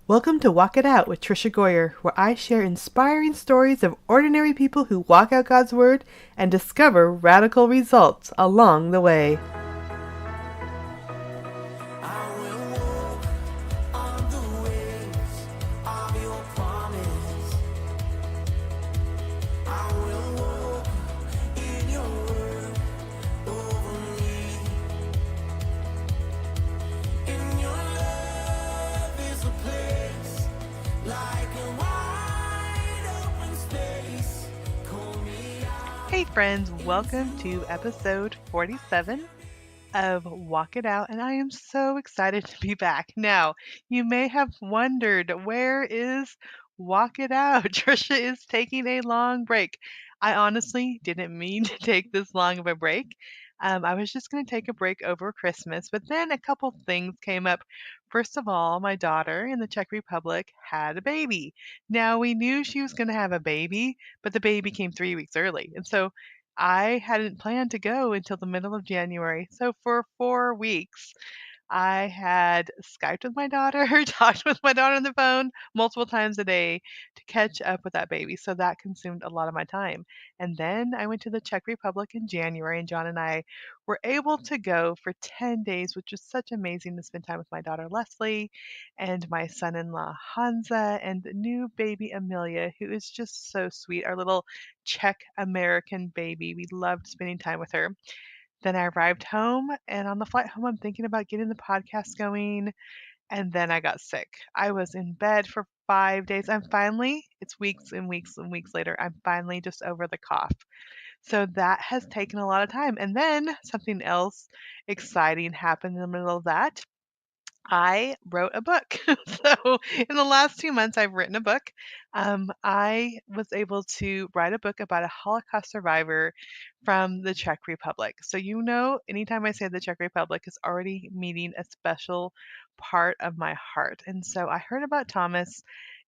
Welcome to Walk It Out with Trisha Goyer, where I share inspiring stories of ordinary people who walk out God's Word and discover radical results along the way. Hey friends, welcome to episode 47 of Walk It Out, and I am so excited to be back. Now, you may have wondered, where is Walk It Out? Trisha is taking a long break. I honestly didn't mean to take this long of a break. I was just going to take a break over Christmas, but then a couple things came up. First of all, my daughter in the Czech Republic had a baby. Now, we knew she was going to have a baby, but the baby came 3 weeks early. And so I hadn't planned to go until the middle of January. So for 4 weeks, I had Skyped with my daughter, talked with my daughter on the phone multiple times a day to catch up with that baby. So that consumed a lot of my time. And then I went to the Czech Republic in January, and John and I were able to go for 10 days, which was such amazing to spend time with my daughter Leslie and my son in law Hansa and new baby Amelia, who is just so sweet, our little Czech American baby. We loved spending time with her. Then I arrived home, and on the flight home, I'm thinking about getting the podcast going, and then I got sick. I was in bed for 5 days. It's weeks and weeks and weeks later, I'm finally just over the cough. So that has taken a lot of time. And then something else exciting happened in the middle of that. I wrote a book. So in the last 2 months, I've written a book. I was able to write a book about a Holocaust survivor from the Czech Republic. So, anytime I say the Czech Republic is already meeting a special part of my heart. And so I heard about Thomas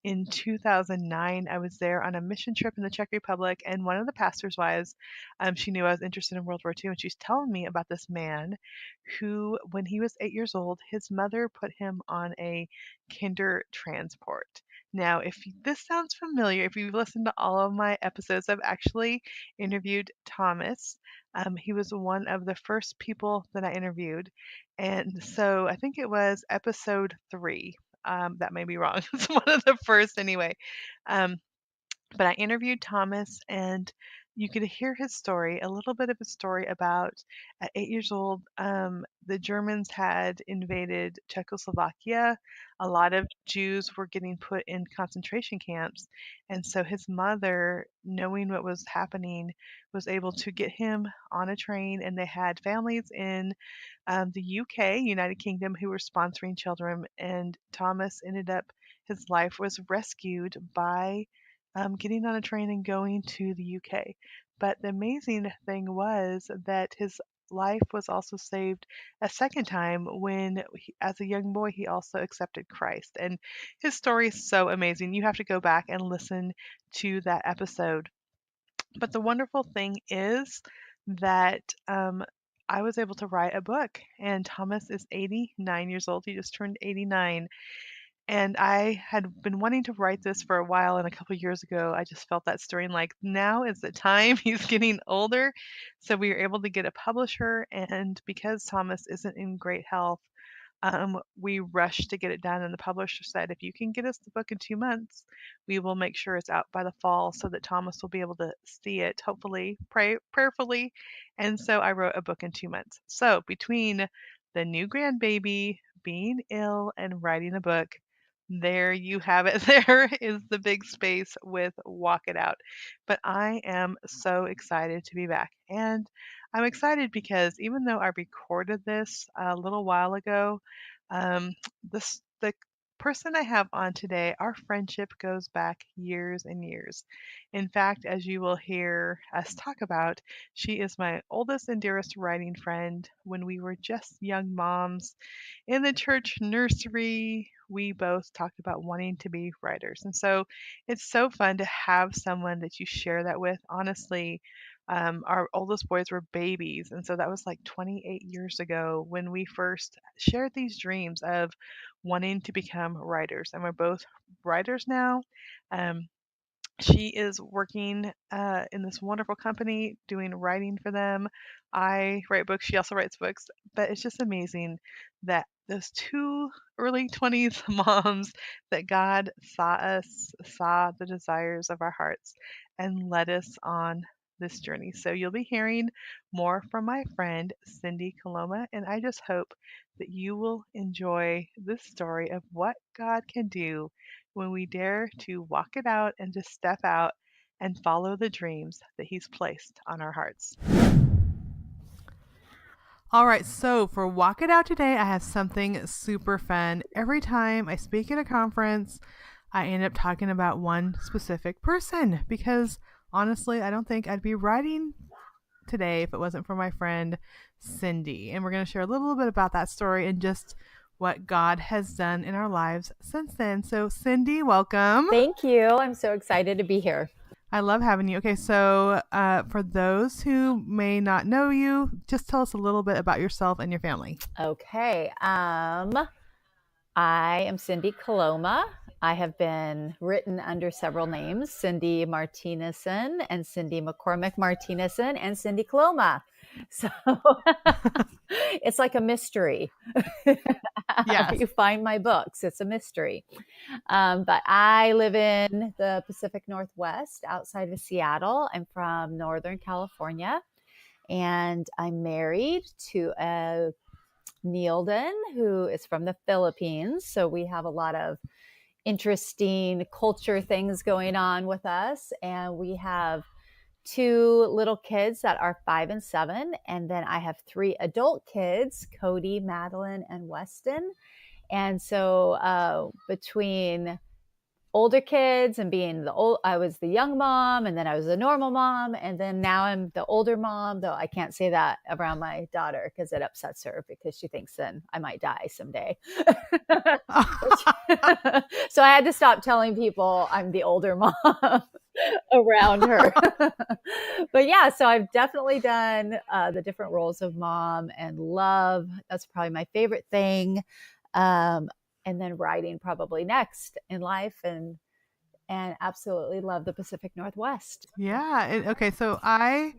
in 2009. I was there on a mission trip in the Czech Republic, and one of the pastor's wives, she knew I was interested in World War II, and she's telling me about this man who, when he was 8 years old, his mother put him on a kinder transport. Now, if this sounds familiar, if you've listened to all of my episodes, I've actually interviewed Thomas. He was one of the first people that I interviewed. And so I think it was episode 3. That may be wrong. It's one of the first anyway. Um, but I interviewed Thomas, and you could hear his story, a little bit of his story about at 8 years old, the Germans had invaded Czechoslovakia. A lot of Jews were getting put in concentration camps. And so his mother, knowing what was happening, was able to get him on a train. And they had families in the UK, United Kingdom, who were sponsoring children. And Thomas his life was rescued by getting on a train and going to the UK. But the amazing thing was that his life was also saved a second time when, as a young boy, he also accepted Christ. And his story is so amazing. You have to go back and listen to that episode. But the wonderful thing is that I was able to write a book, and Thomas is 89 years old. He just turned 89. And I had been wanting to write this for a while, and a couple years ago, I just felt that stirring like now is the time. He's getting older. So we were able to get a publisher, and because Thomas isn't in great health, we rushed to get it done. And the publisher said, if you can get us the book in 2 months, we will make sure it's out by the fall so that Thomas will be able to see it, hopefully, prayerfully. And so I wrote a book in 2 months. So between the new grandbaby, being ill, and writing a book, there you have it. There is the big space with Walk It Out. But I am so excited to be back. And I'm excited because even though I recorded this a little while ago, um, the person I have on today, our friendship goes back years and years. In fact, as you will hear us talk about, she is my oldest and dearest writing friend. When we were just young moms in the church nursery, we both talked about wanting to be writers. And so it's so fun to have someone that you share that with. Honestly, Our oldest boys were babies, and so that was like 28 years ago when we first shared these dreams of wanting to become writers, and we're both writers now. Um, she is working in this wonderful company doing writing for them. I write books. She also writes books. But it's just amazing that those two early 20s moms that God saw us, saw the desires of our hearts, and led us on this journey. So you'll be hearing more from my friend Cindy Coloma, and I just hope that you will enjoy this story of what God can do when we dare to walk it out and just step out and follow the dreams that He's placed on our hearts. All right, so for Walk It Out today, I have something super fun. Every time I speak at a conference, I end up talking about one specific person because honestly, I don't think I'd be writing today if it wasn't for my friend Cindy. And we're going to share a little bit about that story and just what God has done in our lives since then. So, Cindy, welcome. Thank you. I'm so excited to be here. I love having you. Okay, so for those who may not know you, just tell us a little bit about yourself and your family. Okay. I am Cindy Coloma. I have been written under several names, Cindy Martinezson and Cindy McCormick Martinezson and Cindy Coloma. So it's like a mystery. Yes. You find my books. It's a mystery. But I live in the Pacific Northwest outside of Seattle. I'm from Northern California, and I'm married to a Neilden, who is from the Philippines. So we have a lot of interesting culture things going on with us. And we have 2 little kids that are 5 and 7. And then I have 3 adult kids, Cody, Madeline, and Weston. And so between older kids and being I was the young mom, and then I was the normal mom, and then now I'm the older mom, though I can't say that around my daughter because it upsets her because she thinks then I might die someday. So I had to stop telling people I'm the older mom around her. But yeah, so I've definitely done the different roles of mom and love. That's probably my favorite thing. And then writing probably next in life, and absolutely love the Pacific Northwest. Yeah. Okay. So I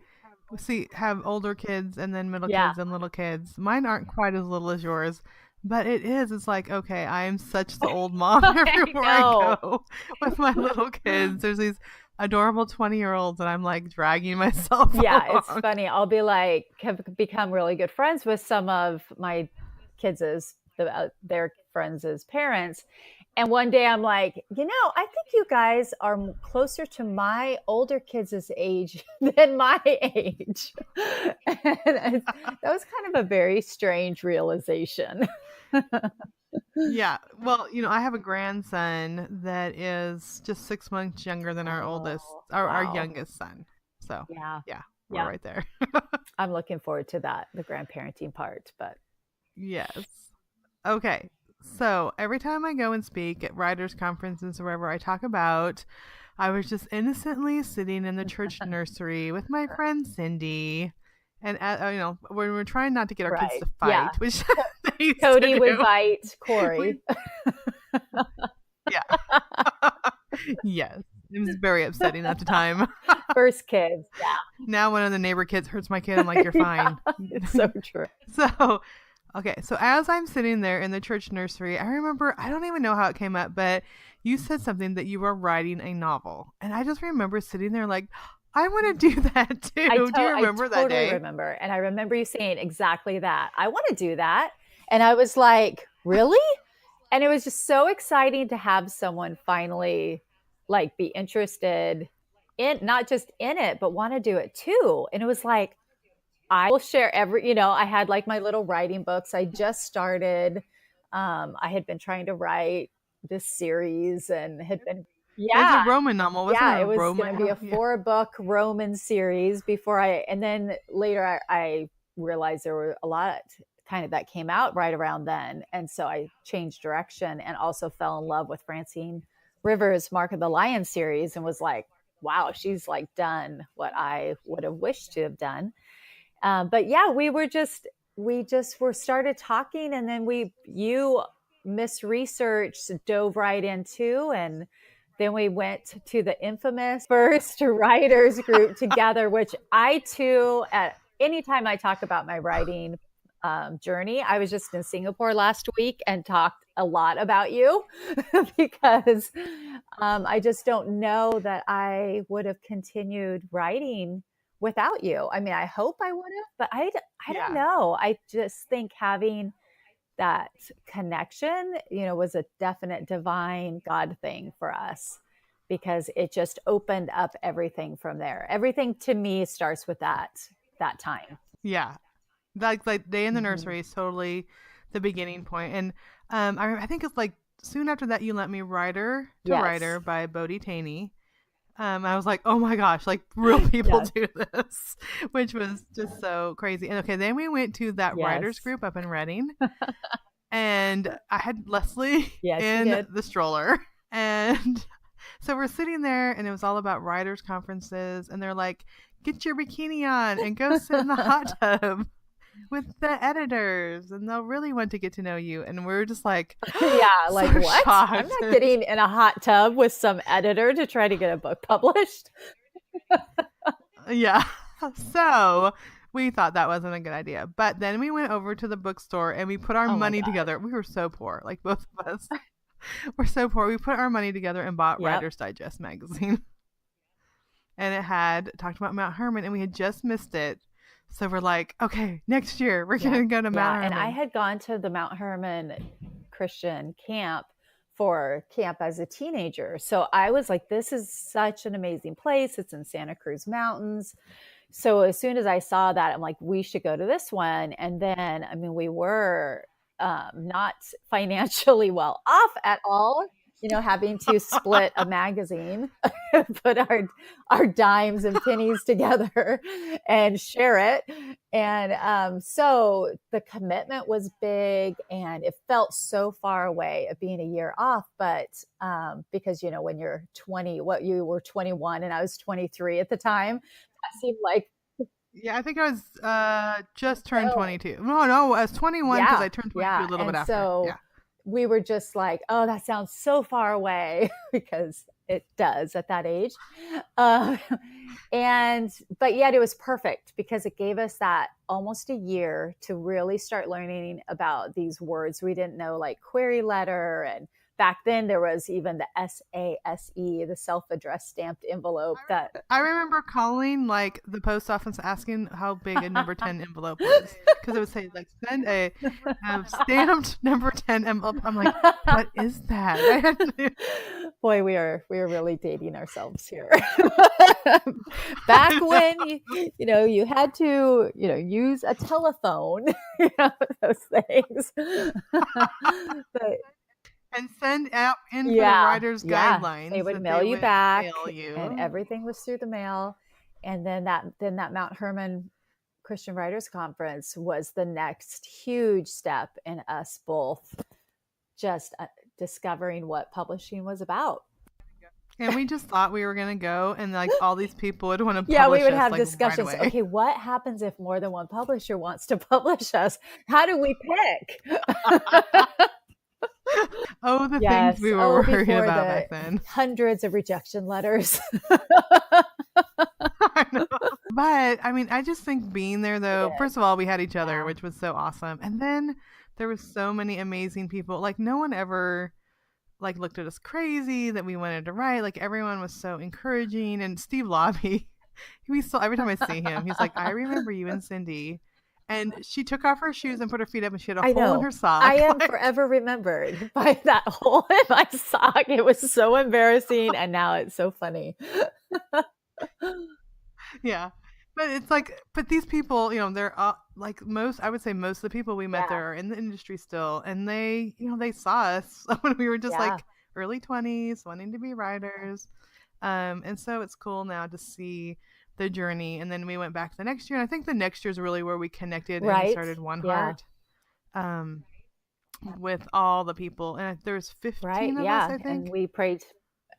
have older kids and then middle kids and little kids. Mine aren't quite as little as yours, but it's like, okay, I am such the old mom everywhere I go with my little kids. There's these adorable 20-year-olds and I'm like dragging myself along. It's funny. I'll be like, have become really good friends with some of my kids' their friends' parents. And one day I'm like, I think you guys are closer to my older kids' age than my age. And that was kind of a very strange realization. Yeah. Well, I have a grandson that is just 6 months younger than our oldest, our youngest son. So we're right there. I'm looking forward to that, the grandparenting part, but. Yes. Okay. So every time I go and speak at writers' conferences or wherever I talk about, I was just innocently sitting in the church nursery with my friend Cindy. And, when we're trying not to get our kids to fight, which Cody would bite Corey. Yeah. Yes. It was very upsetting at the time. First kids. Yeah. Now one of the neighbor kids hurts my kid. I'm like, you're fine. It's so true. So as I'm sitting there in the church nursery, I remember, I don't even know how it came up, but you said something that you were writing a novel. And I just remember sitting there like, I want to do that too. Do you remember that day? I totally remember. And I remember you saying exactly that. I want to do that. And I was like, really? And it was just so exciting to have someone finally like be interested in, not just in it, but want to do it too. And it was like, I will share I had like my little writing books. I just started. I had been trying to write this series and had been, It was a Roman novel, wasn't it? It was going to be a 4-book Roman series and then later I realized there were a lot kind of that came out right around then. And so I changed direction and also fell in love with Francine Rivers' Mark of the Lion series and was like, wow, she's like done what I would have wished to have done. But yeah, we just were started talking, and then you misresearched, dove right into, and then we went to the infamous first writers group together, which I too, at any time I talk about my writing journey, I was just in Singapore last week and talked a lot about you because I just don't know that I would have continued writing without you. I mean, I hope I would have, but I don't Yeah. know. I just think having that connection, was a definite divine God thing for us because it just opened up everything from there. Everything to me starts with that time. Yeah. Like Day in the Mm-hmm. Nursery is totally the beginning point. And I think it's like soon after that you lent me Writer to Yes. Writer by Bodhi Taney. I was like, oh my gosh, like real people Yes. do this, which was just so crazy. And okay, then we went to that writers Yes. group up in Reading, and I had Leslie Yes, you in did. the stroller. And so we're sitting there, and it was all about writers' conferences, and they're like, get your bikini on and go sit in the hot tub with the editors, and they'll really want to get to know you. And we're just like, Yeah, like so what? I'm shocked. not getting in a hot tub with some editor to try to get a book published. Yeah. So we thought that wasn't a good idea. But then we went over to the bookstore and we put our Oh my money gosh. together. We were so poor, like both of us. We're so poor. We put our money together and bought Yep. Writer's Digest magazine. And it had talked about Mount Hermon, and we had just missed it. So we're like, okay, next year we're Yeah. going to go to Yeah. Mount And I Hermon. had gone to the Mount Hermon Christian camp for camp as a teenager. So I was like, this is such an amazing place. It's in Santa Cruz Mountains. So as soon as I saw that, I'm like, we should go to this one. And then, I mean, we were not financially well off at all, having to split a magazine, put our dimes and pennies together and share it. And so the commitment was big and it felt so far away of being a year off. But because, when you're 20, what you were 21 and I was 23 at the time, that seemed like, Yeah, I think I was just turned oh, 22. No, I was 21 because yeah, I turned 22 yeah. a little bit And after. Yeah. so we were just like, oh, that sounds so far away because it does at that age. Uh, but yet it was perfect because it gave us that almost a year to really start learning about these words we didn't know, like query letter. And back then there was even the SASE, the self-addressed stamped envelope that I remember calling like the post office asking how big a number 10 envelope was because it would say like send a stamped number 10 envelope. I'm like, what is that? I had to, boy, we are really dating ourselves here. Back when you had to use a telephone, those things. But and send out in for the yeah, writer's yeah, they guidelines would that mail they you would back, mail and you. everything was through the mail. And then that Mount Hermon Christian Writers Conference was the next huge step in us both just discovering what publishing was about. And we just thought we were going to go and like all these people would want to Yeah, we publish would us have like right discussions. away. Okay, what happens if more than one publisher wants to publish us? How do we pick? Oh, the things Yes. we were Oh, worried before about the back then. hundreds of rejection letters. I know. But I mean, I just think being there We though, did. first of all, we had each other, Yeah. which was so awesome. And then there was so many amazing people. Like no one ever like looked at us crazy that we wanted to write. Like everyone was so encouraging. And Steve Lobby, we still every time I see him, he's like, I remember you and Cindy. And she took off her shoes and put her feet up and she had a I hole in know. her I sock. am Like, forever remembered by that hole in my sock. It was so embarrassing, and now it's so funny. yeah. But it's like, but these people, they're like most, I would say most of the people we met Yeah. there are in the industry still. And they, they saw us when we were just Yeah. like early 20s, wanting to be writers. And so it's cool now to see the journey. And then we went back the next year. And I think the next year is really where we connected and we Right. started One Yeah. Heart with all the people. And there's Right. 15 of us, Yeah. I And think. we prayed.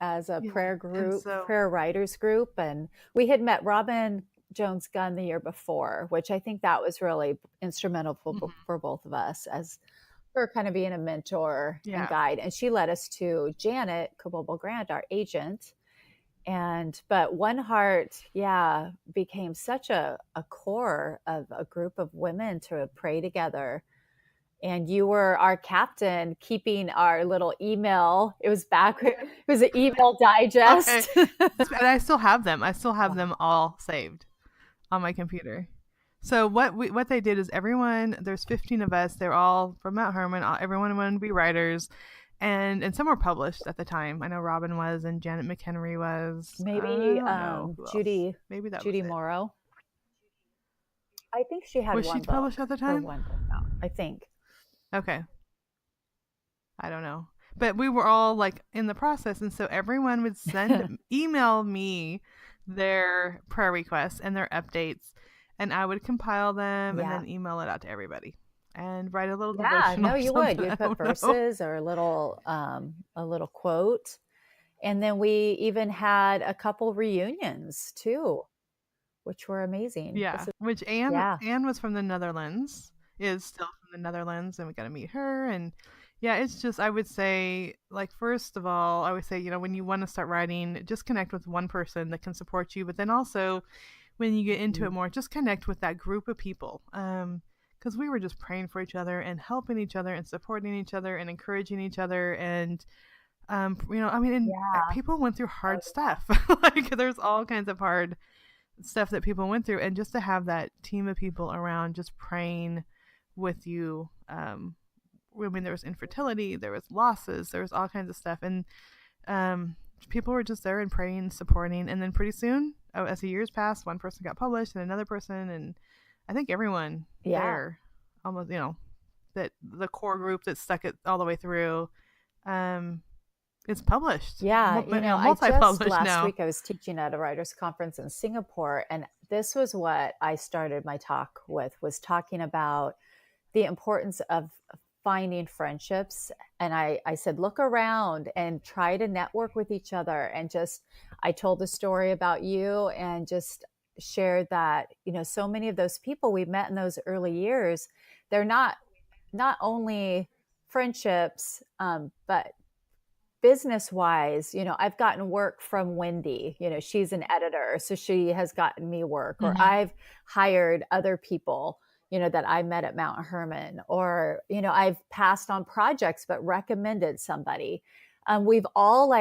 as a Yeah. prayer And group, so, prayer writers group. And we had met Robin Jones Gunn the year before, which I think that was really instrumental mhm, for both of us as her kind of being a mentor and yeah. guide. And she led us to Janet Kabobel Grant, our agent. But One Heart, yeah, became such a core of a group of women to pray together. And you were our captain, keeping our little email. It was back, it was an email Okay. digest. And I still have them. I still have them Wow. all saved on my computer. So what they did is everyone, there's 15 of us. They're all from Mount Hermon. Everyone wanted to be writers, and some were published at the time. I know Robin was, and Janet McHenry was. I Maybe don't know who else. Judy Maybe that was Judy it. Morrow. I think she had Was she one book, published at the her time? one book out. I think. Okay, I don't know. But we were all like in the process, and so everyone would email me their prayer requests and their updates, and I would compile them and Yeah. then email it out to everybody and write a little Yeah, devotional no, or you would. something. You'd I put don't know. verses or a little quote. And then we even had a couple reunions too, which were amazing. Yeah, which Anne Yeah. Anne was from the Netherlands, is still from the Netherlands, and we got to meet her. And yeah, it's just, I would say, like, first of all, I would say, when you want to start writing, just connect with one person that can support you, but then also when you get into it Mhm. more, just connect with that group of people. Because we were just praying for each other and helping each other and supporting each other and encouraging each other. And I mean, and Yeah. people went through Oh, hard stuff. Like, there's all kinds of hard stuff that people went through, and just to have that team of people around just praying with you. I mean, there was infertility, there was losses, there was all kinds of stuff, and people were just there and praying, supporting. And then pretty soon, as the years passed, one person got published and another person, and I think everyone yeah. there, almost, that the core group that stuck it all the way through, um is published, Yeah. I just multi-published last now. week I was teaching at a writers conference in Singapore, and this was what I started my talk with, was talking about the importance of finding friendships. And I said, look around and try to network with each other. And just, I told the story about you and just shared that, so many of those people we met in those early years, they're not only friendships, but business wise, I've gotten work from Wendy. She's an editor, so she has gotten me work, or Mm-hmm. I've hired other people, that I met at Mount Hermon, or, I've passed on projects but recommended somebody. We've all,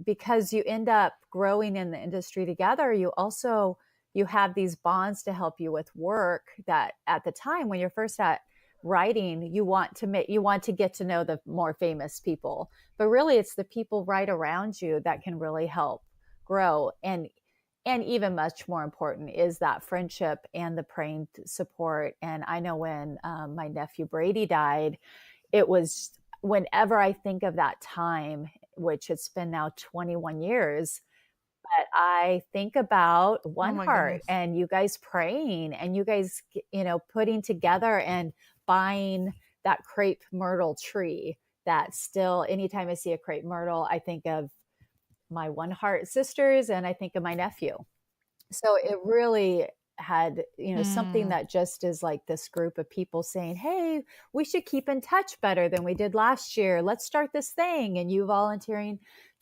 because you end up growing in the industry together, you have these bonds to help you with work that at the time when you're first at writing, you want to get to know the more famous people, but really it's the people right around you that can really help grow. And even much more important is that friendship and the praying support. And I know when my nephew Brady died, it was, whenever I think of that time, which it's been now 21 years, but I think about Oh One my Heart goodness. and you guys praying and you guys, putting together and buying that crepe myrtle tree. That still, anytime I see a crepe myrtle, I think of my One Heart sisters and I think of my nephew. So it really had, something Mm. that just is like this group of people saying, hey, we should keep in touch better than we did last year. Let's start this thing. And you volunteering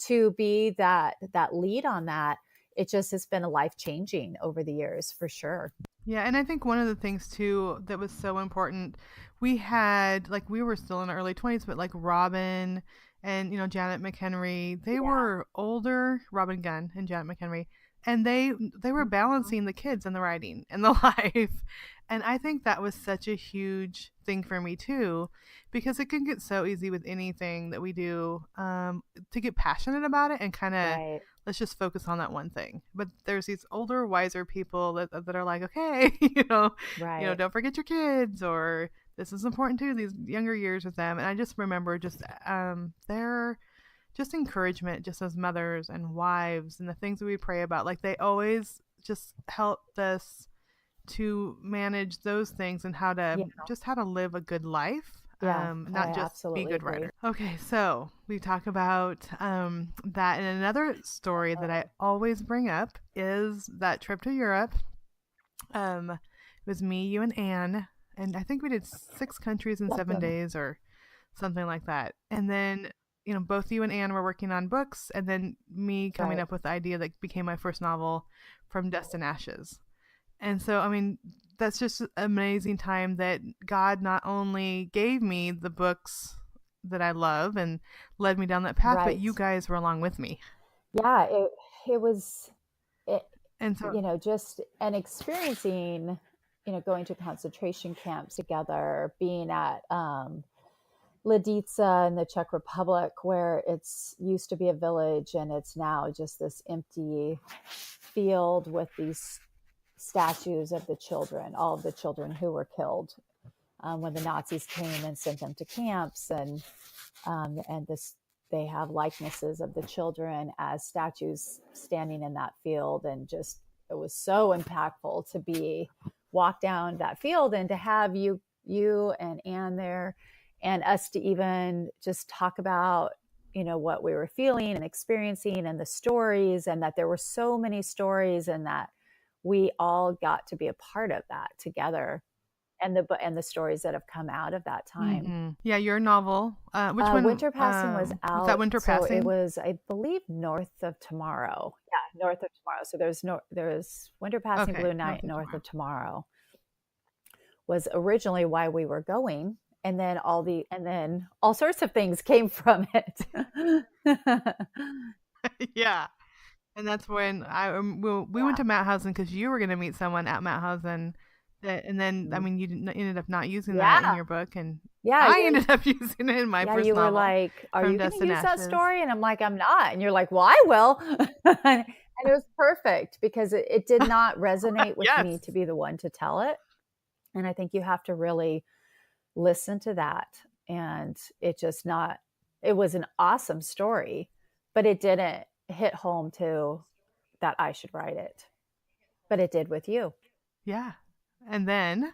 to be that lead on that. It just has been a life changing over the years for sure. Yeah, and I think one of the things too that was so important, we had, like, we were still in our early 20s, but like Robin and Janet McHenry, they Yeah. were older, Robin Gunn and Janet McHenry, and they were Mhm. balancing the kids and the writing and the life. And I think that was such a huge thing for me too, because it can get so easy with anything that we do, to get passionate about it and kind of, Right. let's just focus on that one thing. But there's these older, wiser people that are like, okay, Right. don't forget your kids, or this is important too. These younger years with them, and I just remember just their just encouragement, just as mothers and wives, and the things that we pray about. Like, they always just helped us to manage those things and how to Yeah. live a good life. Yeah, I not just be absolutely good agree. writers. Okay, so we talk about that. And another story that I always bring up is that trip to Europe. It was me, you, and Anne. And I think we did 6 countries in 7 days or something like that. And then, both you and Anne were working on books, and then me coming Right. up with the idea that became my first novel, From Dust and Ashes. And so, I mean, that's just an amazing time that God not only gave me the books that I love and led me down that path, but Right. you guys were along with me. Yeah, it was it, And so, just and experiencing, going to concentration camps together, being at Lidica in the Czech Republic, where it's used to be a village and it's now just this empty field with these statues of the children, all of the children who were killed when the Nazis came and sent them to camps, and this they have likenesses of the children as statues standing in that field, and just it was so impactful to be walk down that field and to have you and Anne there, and us to even just talk about what we were feeling and experiencing and the stories, and that there were so many stories, and that we all got to be a part of that together, and the stories that have come out of that time. yeah, your novel, which one Winter Passing was was that? out, Winter so it Passing? was, I believe, North of Tomorrow. Yeah, North of Tomorrow. So there's Winter Passing, Okay, Blue Night, North of North Tomorrow. of Tomorrow was originally why we were going, and then all sorts of things came from it. Yeah. And that's when we went to Mauthausen because you were going to meet someone at Mauthausen. And then, I mean, you ended up not using that in Yeah, your book, and yeah, I ended up using it in my yeah. first You were novel, like, "Are From you going Dust to and use that Ashes. story?" And I'm like, "I'm not." And you're like, "Well, I will." And it was perfect because it did not resonate with Yes. me to be the one to tell it. And I think you have to really listen to that. And it was an awesome story, but it didn't hit home to that I should write it. But it did with you. Yeah. And then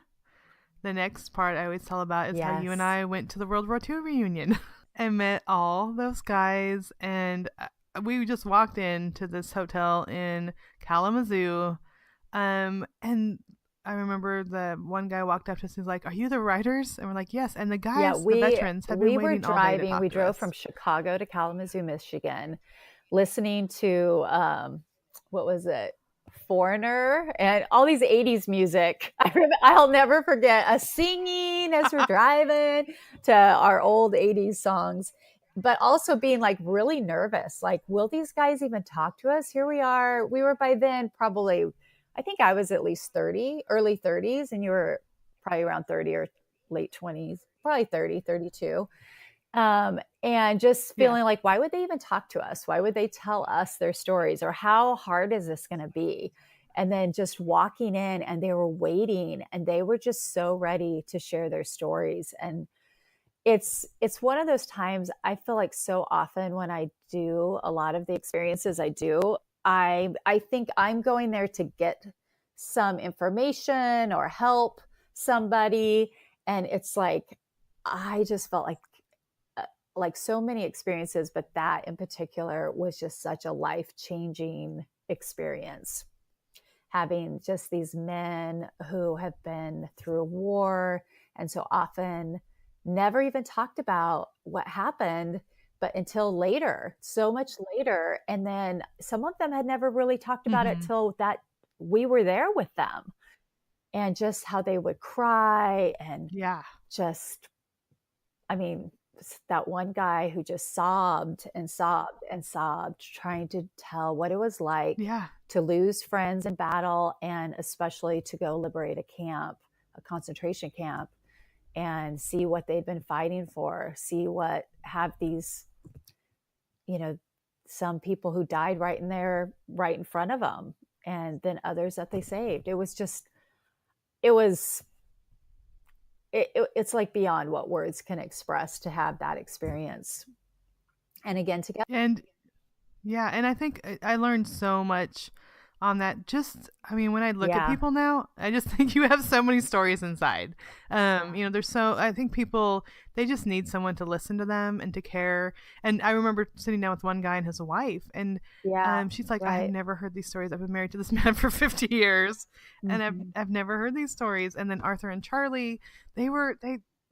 the next part I always tell about is how you and Yes. I went to the World War II reunion and met all those guys. And we just walked into this hotel in Kalamazoo. And I remember the one guy walked up to us and was like, "Are you the writers?" And we're like, "Yes." And the Yeah, guys, the we veterans, had been we were waiting all day to driving. talk We to drove from us. Chicago to Kalamazoo, Michigan, listening to what was it? Foreigner and all these 80s music. I'll never forget us singing as we're driving to our old 80s songs, but also being like really nervous. Like, will these guys even talk to us? Here we are. We were by then probably, I think I was at least 30, early 30s, and you were probably around 30 or late 20s, probably 30, 32. And just Yeah. feeling like, why would they even talk to us? Why would they tell us their stories? Or how hard is this going to be? And then just walking in, and they were waiting, and they were just so ready to share their stories. And it's one of those times I feel like so often when I do a lot of the experiences I do, I think I'm going there to get some information or help somebody. And it's like, I just felt like so many experiences, but that in particular was just such a life-changing experience. Having just these men who have been through a war and so often never even talked about what happened, but until later, so much later. And then some of them had never really talked about it till that we were there with them, and just how they would cry and Yeah. just, I mean, that one guy who just sobbed and sobbed and sobbed, trying to tell what it was like Yeah. to lose friends in battle, and especially to go liberate a camp, a concentration camp, and see what they'd been fighting for, see what have these, some people who died right in front of them, and then others that they saved. It was just, it was it's like beyond what words can express to have that experience. And again, together. And yeah, and I think I learned so much on that. Just, I mean, when I look at Yeah. people now, I just think you have so many stories inside. There's so, I think people, they just need someone to listen to them and to care. And I remember sitting down with one guy and his wife, and Yeah. she's like, I have Right. never heard these stories. I've been married to this man for 50 years, and Hmm. I've never heard these stories. And then Arthur and Charlie, they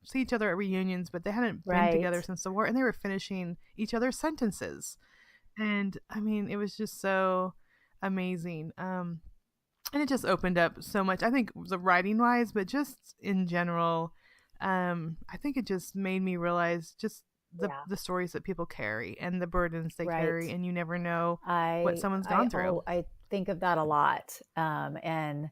see each other at reunions, but they hadn't been together Right. since the war, and they were finishing each other's sentences. And I mean, it was just so amazing. And it just opened up so much. I think the writing wise, but just in general, I think it just made me realize just Yeah. the stories that people carry and the burdens they Right. carry, and you never know what I someone's I gone through. oh I think of that a lot. And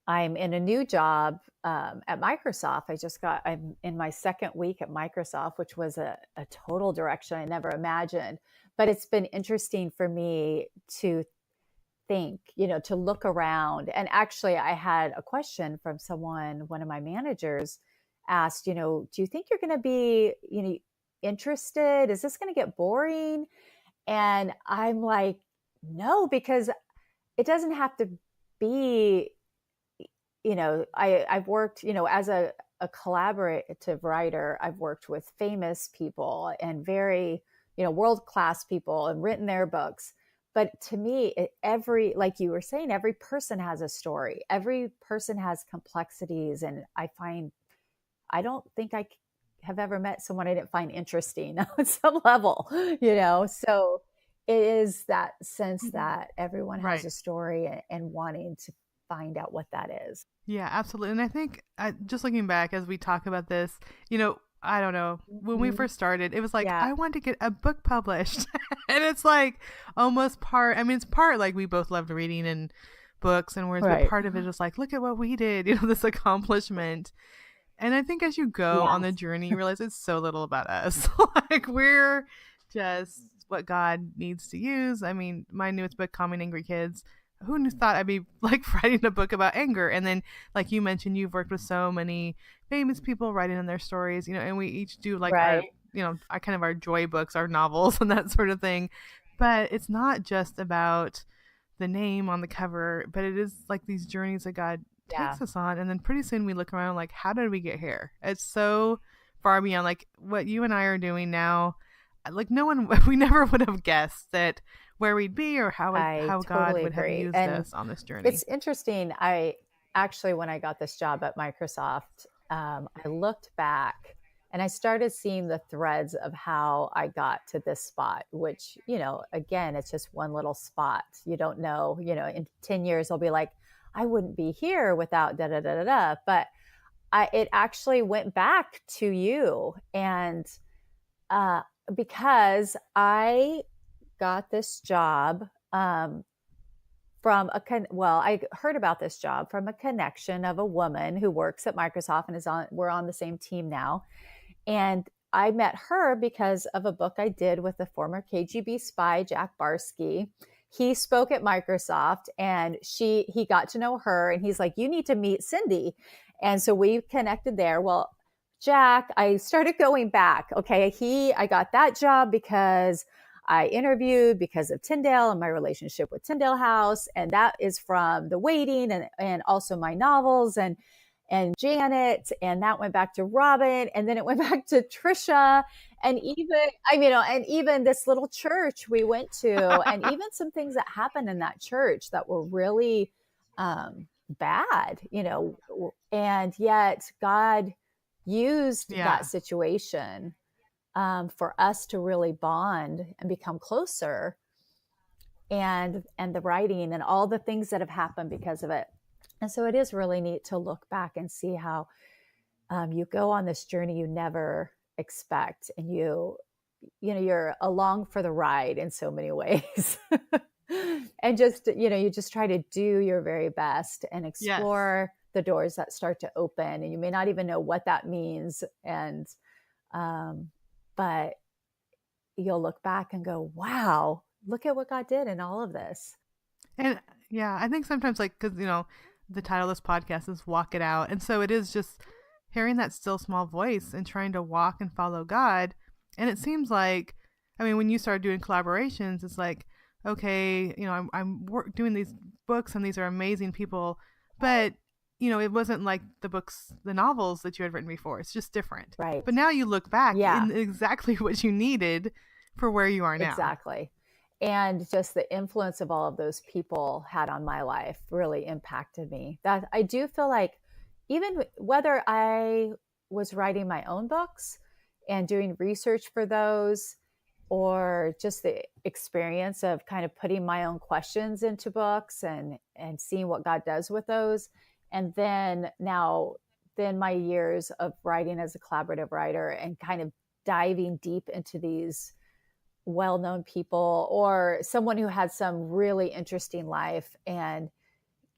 I'm in a new job at Microsoft. I'm in my second week at Microsoft, which was a total direction I never imagined. But it's been interesting for me to think, to look around. And actually, I had a question from someone, one of my managers asked, do you think you're going to be, interested? Is this going to get boring? And I'm like, no, because it doesn't have to be, I've worked, as a collaborative writer, I've worked with famous people and very, world class people and written their books. But to me, like you were saying, every person has a story. Every person has complexities. And I don't think have ever met someone I didn't find interesting on some level, So it is that sense that everyone has Right. a story and wanting to find out what that is. Yeah, absolutely. And I think just looking back as we talk about this, I don't know. When we Mhm. first started, it was like, Yeah. I want to get a book published. And it's like almost part, I mean, it's part like we both loved reading and books and words, but Right. part of it is like, look at what we did, this accomplishment. And I think as you go on the Yes. journey, you realize it's so little about us. Like we're just what God needs to use. I mean, my newest book, Calming Angry Kids, who knew thought I'd be like writing a book about anger? And then, like you mentioned, you've worked with so many famous people writing in their stories, and we each do like Right. our kind of our joy books, our novels, and that sort of thing. But it's not just about the name on the cover, but it is like these journeys that God Yeah. takes us on. And then pretty soon we look around like, how did we get here? It's so far beyond like what you and I are doing now. Like no one, we never would have guessed that where we'd be or I how God totally would have agree. used And us on this journey. it's interesting. I actually, when I got this job at Microsoft, I looked back and I started seeing the threads of how I got to this spot, which, again, it's just one little spot. You don't know, in 10 years, I'll be like, I wouldn't be here without da da da da da. But it actually went back to you. And uh, because I got this job I heard about this job from a connection of a woman who works at Microsoft and we're on the same team now. And I met her because of a book I did with the former KGB spy, Jack Barsky. He spoke at Microsoft and he got to know her and he's like, you need to meet Cindy. And so we connected there. Well, Jack, I started going back. Okay. I got that job because I interviewed because of Tyndale and my relationship with Tyndale House. And that is from The Waiting and also my novels and Janet, and that went back to Robin, and then it went back to Trisha, and even this little church we went to, and even some things that happened in that church that were really bad, and yet God used that Yeah. situation for us to really bond and become closer, and the writing and all the things that have happened because of it. And so it is really neat to look back and see how you go on this journey you never expect, and you're along for the ride in so many ways. And just you just try to do your very best and Yes. explore the doors that start to open, and you may not even know what that means, and but you'll look back and go, wow, look at what God did in all of this. And yeah, I think sometimes like, cause the title of this podcast is Walk It Out. And so it is just hearing that still small voice and trying to walk and follow God. And it seems like, I mean, when you start doing collaborations, it's like, okay, I'm doing these books and these are amazing people, but it wasn't like the novels that you had written before. It's just different. Right. But now you look back Yeah, in exactly what you needed for where you are now. exactly. And just the influence of all of those people had on my life really impacted me. That I do feel like even whether I was writing my own books and doing research for those, or just the experience of kind of putting my own questions into books and seeing what God does with those. And then my years of writing as a collaborative writer and kind of diving deep into these well-known people or someone who had some really interesting life, and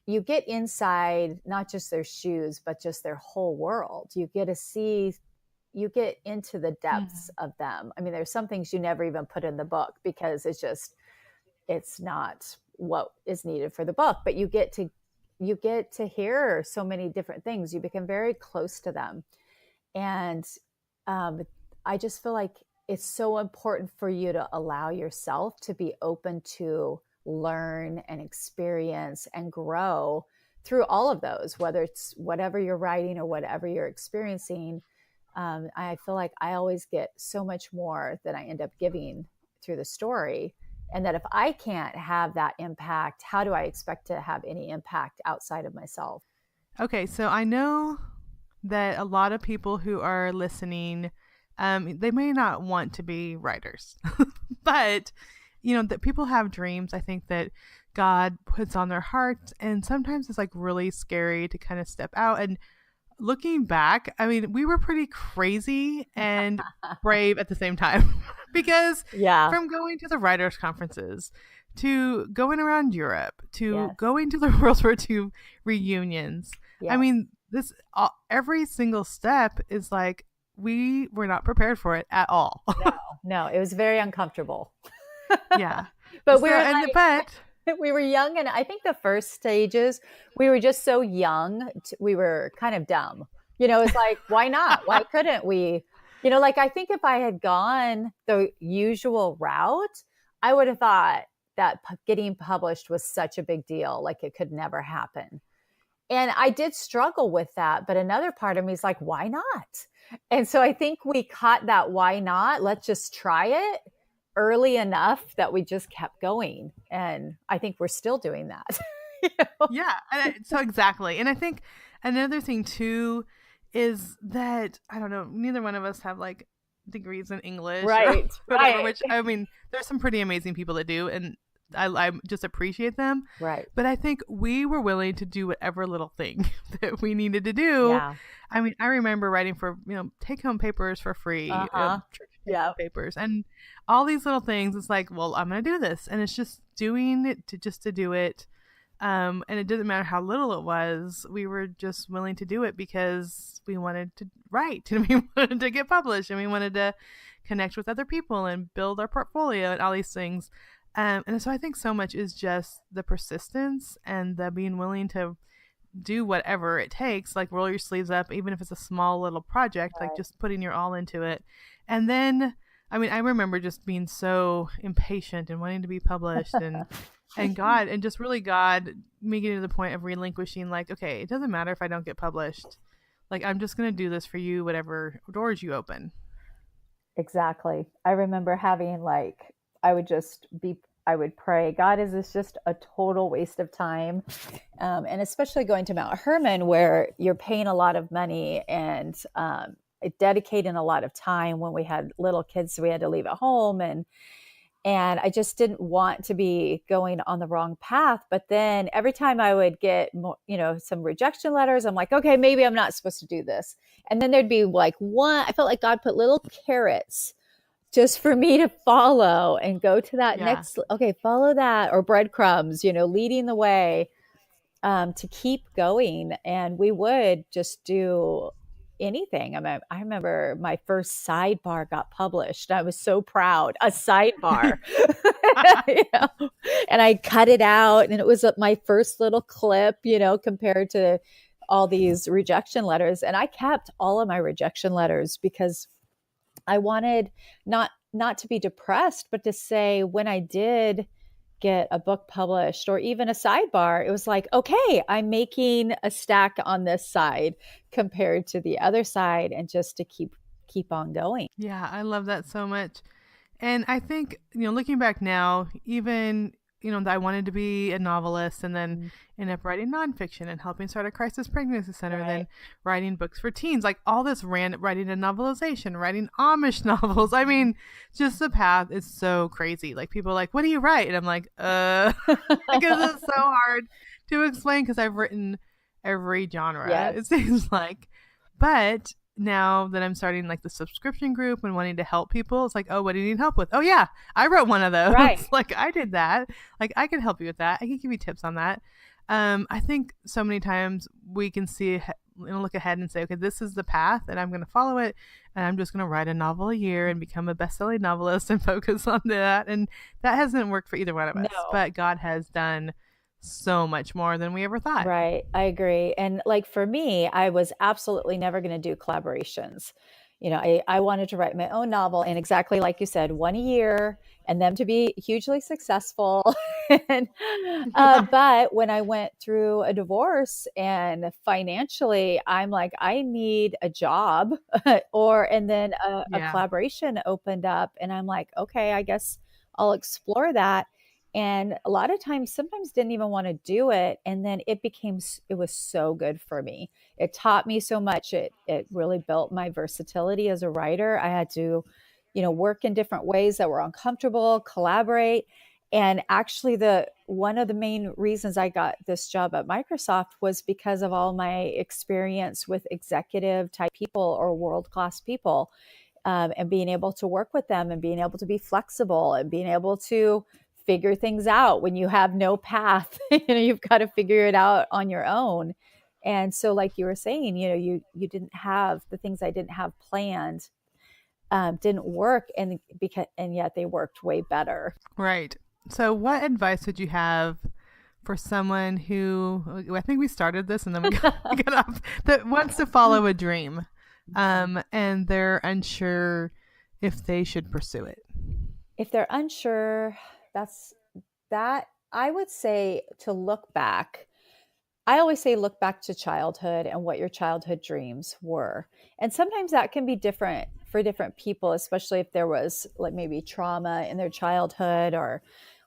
you get inside not just their shoes but just their whole world. You get into the depths of them. I mean, there's some things you never even put in the book because it's not what is needed for the book, but you get to hear so many different things. You become very close to them. And I just feel like it's so important for you to allow yourself to be open to learn and experience and grow through all of those, whether it's whatever you're writing or whatever you're experiencing. I feel like I always get so much more than I end up giving through the story. And that if I can't have that impact, how do I expect to have any impact outside of myself? Okay, so I know that a lot of people who are listening, they may not want to be writers, but that people have dreams. I think that God puts on their hearts, and sometimes it's like really scary to kind of step out. And looking back, I mean, we were pretty crazy and brave at the same time because Yeah. from going to the writers' conferences to going around Europe to Yes. going to the World War II reunions, Yeah. I mean, every single step is like we were not prepared for it at all. No, it was very uncomfortable. Yeah. But we were young, and I think the first stages we were just so young. We were kind of dumb. It's like, why not? Why couldn't we? Like, I think if I had gone the usual route, I would have thought that getting published was such a big deal, like it could never happen. And I did struggle with that, but another part of me is like, why not? And so I think we caught that why not? Let's just try it early enough that we just kept going. And I think we're still doing that. Yeah. So exactly. And I think another thing too is that, I don't know, neither one of us have like degrees in English Right. or whatever, Right. which, I mean, there's some pretty amazing people that do, and I just appreciate them. Right. But I think we were willing to do whatever little thing that we needed to do. Yeah. I mean, I remember writing for, take home papers for free, church papers, and all these little things. It's like, well, I'm going to do this. And it's just doing it to do it. And it doesn't matter how little it was. We were just willing to do it because we wanted to write and we wanted to get published and we wanted to connect with other people and build our portfolio and all these things. And so I think so much is just the persistence and the being willing to do whatever it takes, like roll your sleeves up, even if it's a small little project, like just putting your all into it. And then, I mean, I remember just being so impatient and wanting to be published and God, and just really God making it to the point of relinquishing, like, okay, it doesn't matter if I don't get published. Like, I'm just going to do this for you, whatever doors you open. Exactly. I remember having I would pray, God, is this just a total waste of time? And especially going to Mount Hermon, where you're paying a lot of money and dedicating a lot of time. When we had little kids, so we had to leave at home, and I just didn't want to be going on the wrong path. But then every time I would get some rejection letters, I'm like, okay, maybe I'm not supposed to do this. And then there'd be like I felt like God put little carrots just for me to follow and go to that next, okay, follow that, or breadcrumbs, leading the way to keep going. And we would just do anything. I remember my first sidebar got published. I was so proud. A sidebar. And I cut it out, and it was my first little clip, compared to all these rejection letters. And I kept all of my rejection letters because I wanted not to be depressed, but to say, when I did get a book published or even a sidebar, it was like, okay, I'm making a stack on this side compared to the other side, and just to keep on going. Yeah, I love that so much. And I think, looking back now, even, I wanted to be a novelist and then Mm, end up writing nonfiction and helping start a crisis pregnancy center, and right. then writing books for teens, like all this writing a novelization, writing Amish novels. I mean, just the path is so crazy. Like people are like, what do you write? And I'm like, because it's so hard to explain because I've written every genre, it Yes. seems like. But now that I'm starting like the subscription group and wanting to help people, it's like, oh, what do you need help with? Oh yeah, I wrote one of those. Right. Like I did that. Like I can help you with that. I can give you tips on that. I think so many times we can look ahead and say, okay, this is the path and I'm going to follow it. And I'm just going to write a novel a year and become a best-selling novelist and focus on that. And that hasn't worked for either one of us, No. but God has done so much more than we ever thought. Right. I agree. And like for me, I was absolutely never going to do collaborations. I wanted to write my own novel, and exactly like you said, one a year, and them to be hugely successful. and, Yeah. but when I went through a divorce and financially, I'm like, I need a job and then a Yeah. collaboration opened up, and I'm like, okay, I guess I'll explore that. And a lot of times, sometimes didn't even want to do it, and then it was so good for me. It taught me so much. It really built my versatility as a writer. I had to, work in different ways that were uncomfortable, collaborate. And actually, the one of the main reasons I got this job at Microsoft was because of all my experience with executive type people or world class people, and being able to work with them and being able to be flexible and being able to figure things out when you have no path. You've got to figure it out on your own. And so, like you were saying, you didn't have the things I didn't have planned, didn't work, and yet they worked way better. Right. So, what advice would you have for someone who, I think we started this and then we got off, that wants to follow a dream, and they're unsure if they should pursue it? If they're unsure, that's that. I would say to look back. I always say look back to childhood and what your childhood dreams were. And sometimes that can be different for different people, especially if there was like maybe trauma in their childhood, or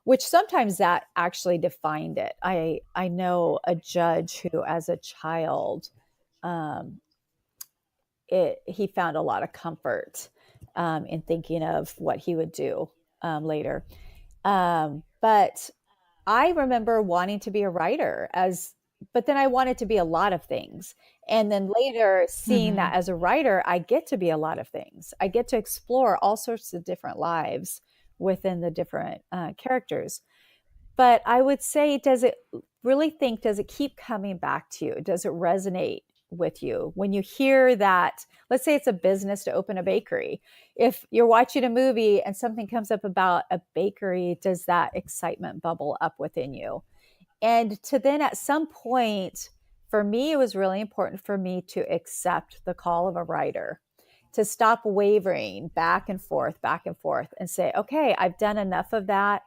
which sometimes that actually defined it. I know a judge who as a child, um, he found a lot of comfort, in thinking of what he would do, later. But I remember wanting to be a writer but then I wanted to be a lot of things. And then later seeing Mm-hmm. that as a writer, I get to be a lot of things. I get to explore all sorts of different lives within the different characters. But I would say, does it keep coming back to you? Does it resonate with you when you hear that? Let's say it's a business to open a bakery. If you're watching a movie and something comes up about a bakery, does that excitement bubble up within you? And to then at some point, for me, it was really important for me to accept the call of a writer, to stop wavering back and forth, and say, okay, I've done enough of that.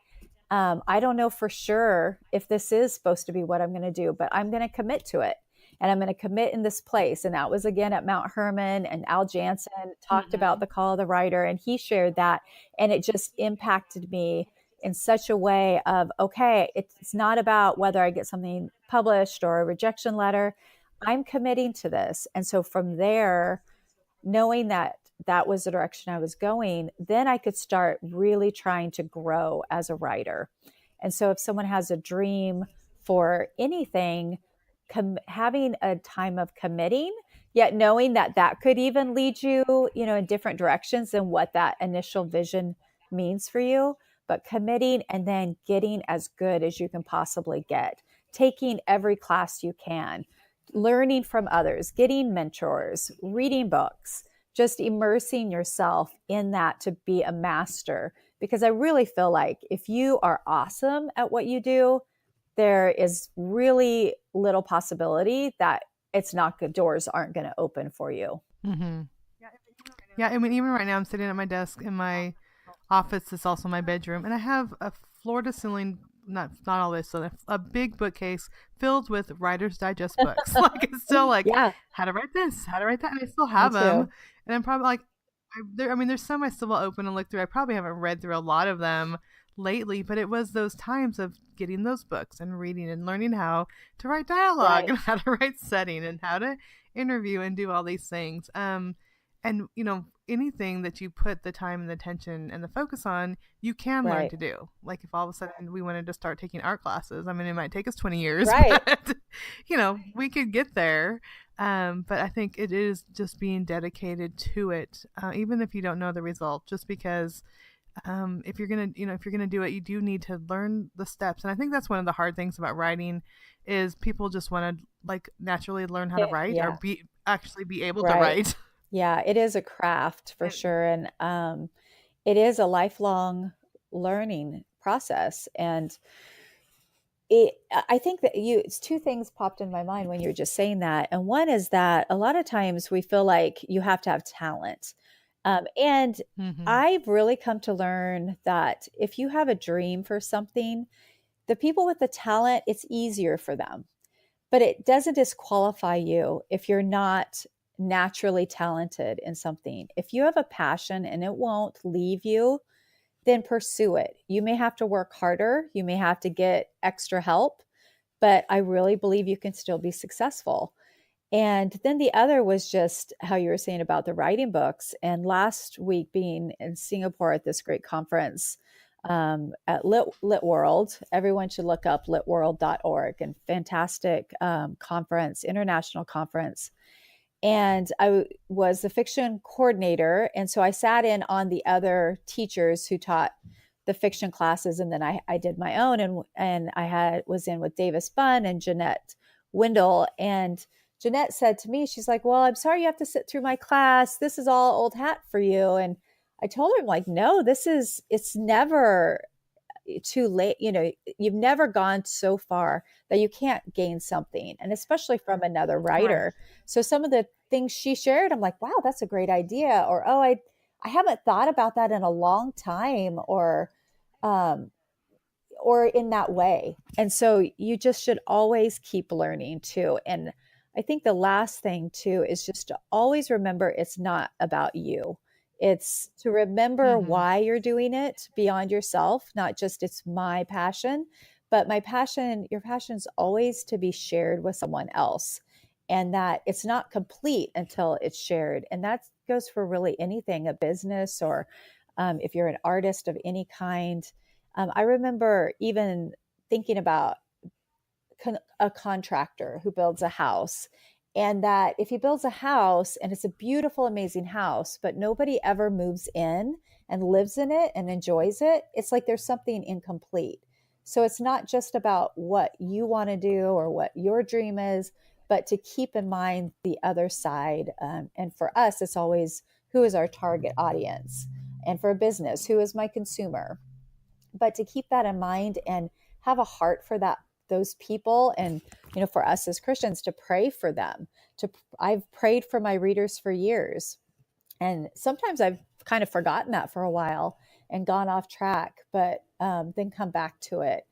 I don't know for sure if this is supposed to be what I'm going to do, but I'm going to commit to it. And I'm going to commit in this place. And that was again at Mount Hermon. And Al Jansen talked about Mm-hmm. the call of the writer, and he shared that. And it just impacted me in such a way of, okay, it's not about whether I get something published or a rejection letter. I'm committing to this. And so from there, knowing that that was the direction I was going, then I could start really trying to grow as a writer. And so if someone has a dream for anything, having a time of committing, yet knowing that that could even lead you, in different directions than what that initial vision means for you, but committing and then getting as good as you can possibly get, taking every class you can, learning from others, getting mentors, reading books, just immersing yourself in that to be a master. Because I really feel like if you are awesome at what you do, there is really little possibility that it's not good, doors aren't going to open for you. Mm-hmm. Yeah, I mean, even right now, I'm sitting at my desk in my office. It's also my bedroom, and I have a floor to ceiling not all this, so a big bookcase filled with Writer's Digest books. Like it's still like Yeah, how to write this, how to write that, and I still me have them. too. And I'm probably like, I mean, there's some I still will open and look through. I probably haven't read through a lot of them lately, but it was those times of getting those books and reading and learning how to write dialogue Right, and how to write setting and how to interview and do all these things. And anything that you put the time and the attention and the focus on, you can learn right, to do. Like if all of a sudden we wanted to start taking art classes, I mean, it might take us 20 years, right, but we could get there. But I think it is just being dedicated to it, even if you don't know the result, just because if you're gonna if you're gonna do it, you do need to learn the steps. And I think that's one of the hard things about writing is people just want to like naturally learn how to write or yeah, be able to right. write. Yeah, it is a craft for And, sure. And it is a lifelong learning process. And I think that it's two things popped in my mind when you were just saying that. And one is that a lot of times we feel like you have to have talent. And mm-hmm, I've really come to learn that if you have a dream for something, the people with the talent, it's easier for them, but it doesn't disqualify you if you're not naturally talented in something. If you have a passion and it won't leave you, then pursue it. You may have to work harder, you may have to get extra help, but I really believe you can still be successful. And then the other was just how you were saying about the writing books. And last week, being in Singapore at this great conference at Lit World, everyone should look up litworld.org, and fantastic conference, international conference. And I was the fiction coordinator. And so I sat in on the other teachers who taught the fiction classes. And then I did my own. And was in with Davis Bunn and Jeanette Wendell. And Jeanette said to me, she's like, well, I'm sorry you have to sit through my class. This is all old hat for you. And I told her, I'm like, no, it's never too late. You've never gone so far that you can't gain something, and especially from another right. writer. So some of the things she shared, I'm like, wow, that's a great idea. Or, oh, I haven't thought about that in a long time, um, or in that way. And so you just should always keep learning too. And I think the last thing too is just to always remember it's not about you. It's to remember Mm-hmm, why you're doing it beyond yourself, not just it's my passion, but your passion is always to be shared with someone else. And that it's not complete until it's shared. And that goes for really anything, a business, or if you're an artist of any kind. I remember even thinking about a contractor who builds a house, and that if he builds a house and it's a beautiful, amazing house, but nobody ever moves in and lives in it and enjoys it, it's like there's something incomplete. So it's not just about what you want to do or what your dream is, but to keep in mind the other side. And for us, it's always who is our target audience. And for a business, who is my consumer? But to keep that in mind and have a heart for those people. And for us as Christians, to pray for them. I've prayed for my readers for years, and sometimes I've kind of forgotten that for a while and gone off track, but then come back to it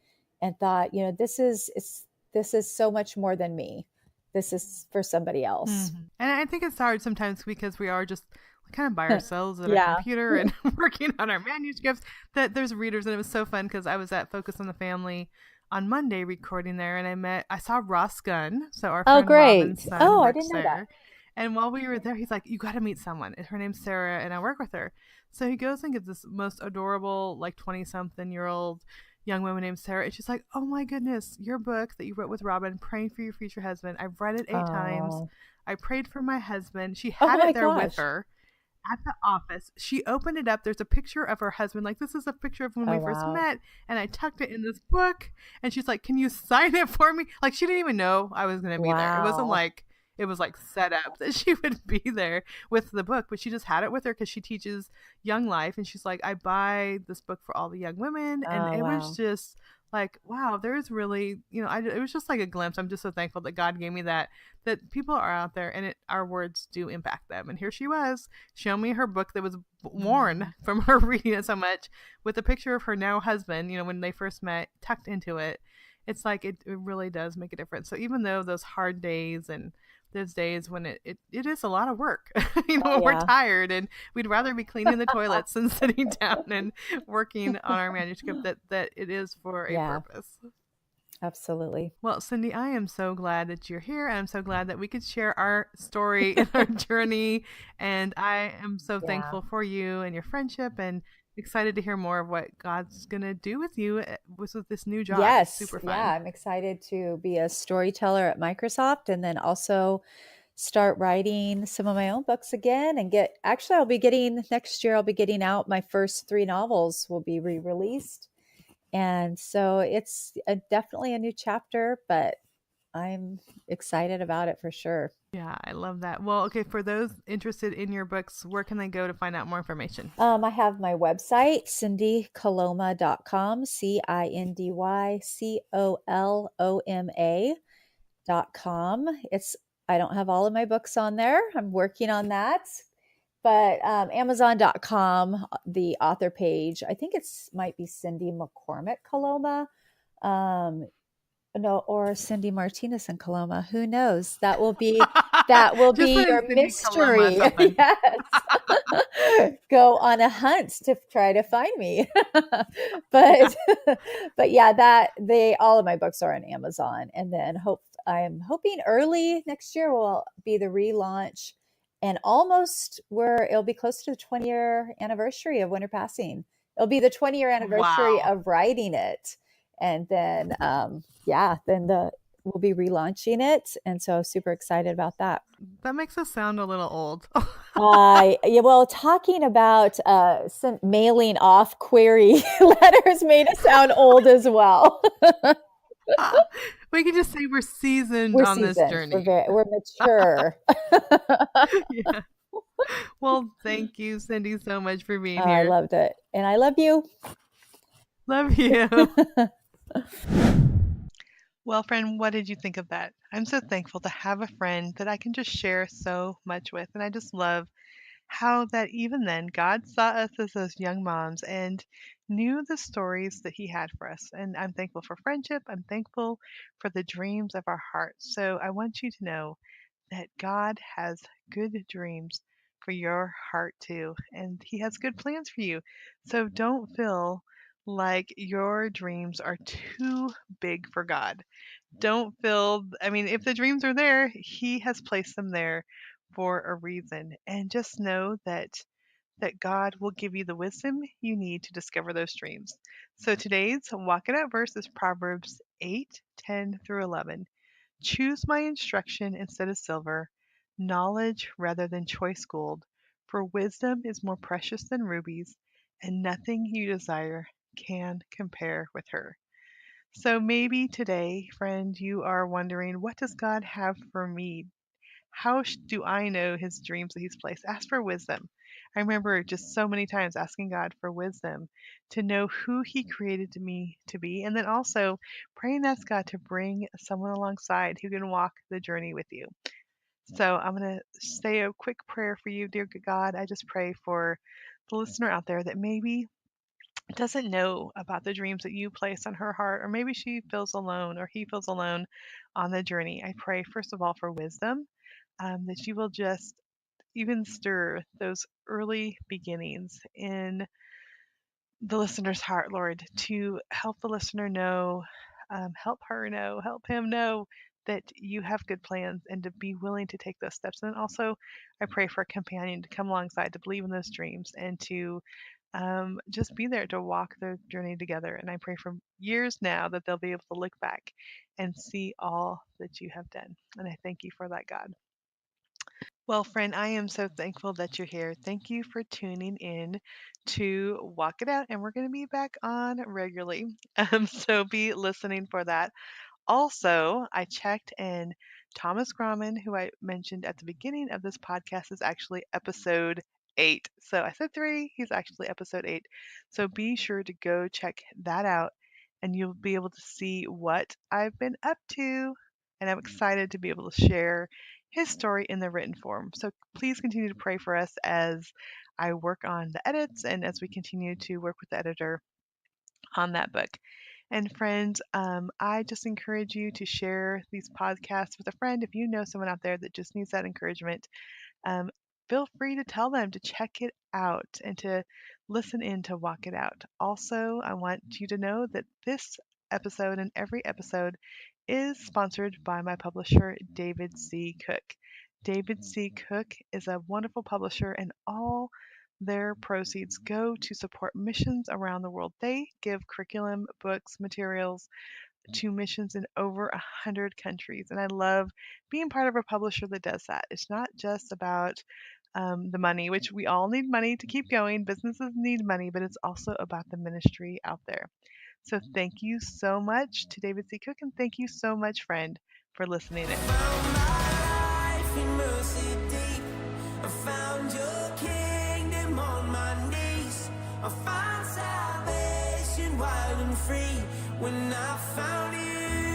and thought, this is so much more than me. This is for somebody else. mm-hmm. And I think it's hard sometimes because we are just kind of by ourselves at our Yeah. computer and working on our manuscripts, that there's readers. And it was so fun because I was at Focus on the Family on Monday recording there, and I saw Ross Gunn, so our Oh, friend Robin's great. son who Oh, I works didn't know that. there. And while we were there, he's like, you got to meet someone. Her name's Sarah, and I work with her. So he goes and gets this most adorable, like 20-something-year-old young woman named Sarah. And she's like, oh my goodness, your book that you wrote with Robin, Praying for Your Future Husband. I've read it 8 times. Oh, I prayed for my husband. She oh had my it there with gosh. her at the office. She opened it up. There's a picture of her husband. Like, this is a picture of when Oh, we first wow. met. And I tucked it in this book. And she's like, can you sign it for me? Like, she didn't even know I was going to be there. It wasn't Wow. like it was like set up that she would be there with the book, but she just had it with her because she teaches young life. And she's like, I buy this book for all the young women. And Oh, it was wow. just like, wow, there's really, it was just like a glimpse. I'm just so thankful that God gave me that people are out there, and our words do impact them. And here she was, show me her book that was worn from her reading it so much, with a picture of her now husband, when they first met, tucked into it. It's like it really does make a difference. So even though those hard days and those days when it is a lot of work, Oh, when we're yeah. tired and we'd rather be cleaning the toilets than sitting down and working on our manuscript, that it is for a Yeah, purpose. absolutely. Well, Cindy, I am so glad that you're here. I'm so glad that we could share our story and our journey. And I am so Yeah. thankful for you and your friendship, and excited to hear more of what God's going to do with you with this new job. It's Yes. super Yeah. fun. I'm excited to be a storyteller at Microsoft and then also start writing some of my own books again and I'll be getting next year, I'll be getting out my first three novels will be re-released. And so it's definitely a new chapter, but I'm excited about it for sure. Yeah, I love that. Well, okay, for those interested in your books, where can they go to find out more information? I have my website, cindycoloma.com, CindyColoma.com. I don't have all of my books on there. I'm working on that. But Amazon.com, the author page, I think might be Cindy McCormick Coloma. Um, no, or Cindy Martinez and Coloma. Who knows? That will Just be put in your Cindy Coloma mystery. something. Yes. Go on a hunt to try to find me. but but yeah, that they all of my books are on Amazon. And then I am hoping early next year will be the relaunch and almost where it'll be close to the 20-year anniversary of Winter Passing. It'll be the 20-year anniversary Wow. of writing it. And then then we'll be relaunching it, and so super excited about that. That makes us sound a little old. Yeah, well, talking about mailing off query letters made us sound old as well. We can just say we're seasoned We're on this seasoned. journey. We're mature. Yeah. Well, thank you, Cindy, so much for being I here. loved it, and I love you. Love you. Well, friend, what did you think of that? I'm so thankful to have a friend that I can just share so much with. And I just love how that even then God saw us as those young moms and knew the stories that He had for us. And I'm thankful for friendship. I'm thankful for the dreams of our hearts. So I want you to know that God has good dreams for your heart too. And He has good plans for you. So don't feel like your dreams are too big for God. Don't feel, I mean, if the dreams are there, He has placed them there for a reason. And just know that God will give you the wisdom you need to discover those dreams. So today's Walk It Out verse is Proverbs 8:10-11. Choose my instruction instead of silver, knowledge rather than choice gold, for wisdom is more precious than rubies, and nothing you desire can compare with her. So maybe today, friend, you are wondering, what does God have for me? How do I know his dreams that he's placed? Ask for wisdom. I remember just so many times asking God for wisdom to know who he created me to be, and then also praying and ask God to bring someone alongside who can walk the journey with you. So I'm going to say a quick prayer for you, dear God. I just pray for the listener out there that maybe doesn't know about the dreams that you place on her heart, or maybe she feels alone or he feels alone on the journey. I pray, first of all, for wisdom, that you will just even stir those early beginnings in the listener's heart, Lord, to help the listener know, help her know, help him know that you have good plans and to be willing to take those steps. And then also, I pray for a companion to come alongside to believe in those dreams and to just be there to walk the journey together. And I pray for years now that they'll be able to look back and see all that you have done. And I thank you for that, God. Well, friend, I am so thankful that you're here. Thank you for tuning in to Walk It Out, and we're going to be back on regularly. So be listening for that. Also, I checked, and Thomas Graumann, who I mentioned at the beginning of this podcast, is actually episode 8. So I said 3, he's actually episode 8. So be sure to go check that out and you'll be able to see what I've been up to. And I'm excited to be able to share his story in the written form. So please continue to pray for us as I work on the edits and as we continue to work with the editor on that book. And friends, I just encourage you to share these podcasts with a friend. If you know someone out there that just needs that encouragement, um, feel free to tell them to check it out and to listen in to Walk It Out. Also, I want you to know that this episode and every episode is sponsored by my publisher, David C. Cook. David C. Cook is a wonderful publisher, and all their proceeds go to support missions around the world. They give curriculum, books, materials to missions in over 100 countries. And I love being part of a publisher that does that. It's not just about the money, which we all need money to keep going. Businesses need money, but it's also about the ministry out there. So thank you so much to David C. Cook, and thank you so much, friend, for listening in. Found my life in mercy deep. I found your kingdom on my knees. I found salvation wild and free when I found you.